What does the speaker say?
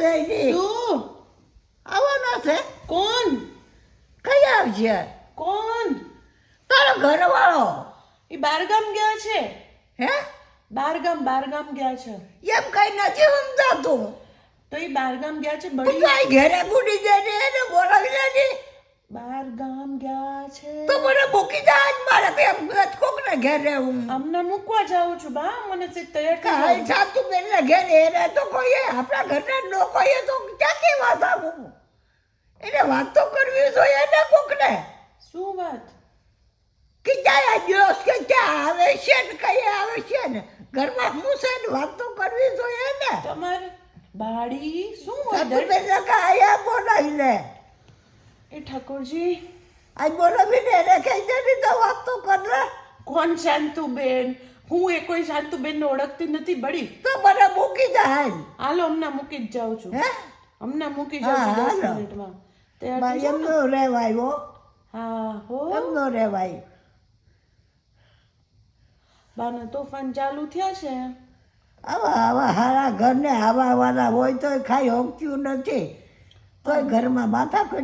વેલી તું આવવાનો છે કોણ કઈ આવશે કોણ તારો ઘરવાળો એ બારગામ ગયા છે હે બારગામ ગયા છે એમ કઈ નથી સમજાતું તો એ બારગામ ગયા છે તું બડી ભાઈ ઘરે બુડી જઈને એને બોલાવી લેજે બારગામ ગયા છે તો મને મૂકી જા આજ મારે તો એમ કોક ને ઘરે હું અમને મૂકવા જાઉં છું બા મને તે તૈયાર થઈ કાંઈ જાઉં. સાતું બેનને ઘરે એને તો કોઈએ આપણા ઘરના લોકોએ તો ક્યાંથી વાત આવું એને વાત તો કરવી જોઈએ ને કોકને શું વાત કે ક્યાં દિવસ કે ક્યાં આવે છે ને કઈ આવે છે ને ઘરમાં હું છે ને વાત તો કરવી જોઈએ ને તમારે બાડી શું હોય સાતું બેનને કાંઈ બોલાવી લે એ ઠાકોરજી આજ બોલાવીને એને કહી દે ને તો વાત તો કર લે કોણ શાંતુબેન હું એ કોઈ શાંતુબેનને ઓળખતી નથી બડી તો મને મૂકી જાય હાલો હમણાં મૂકી જ જાઉં છું હે હમણાં મૂકી જાઉં છું હા, 10 હાલો. મિનિટમાં તૈયાર થઈ ભાઈ જાઓ ને? એમનો રહેવાય હો હા હો એમનો રહેવાય બાના તોફાન ચાલુ થયા છે આવા હારા ઘરને આવા વાળા હોય તો ખાઈ હોકતું નથી તોય ઘરમાં માથા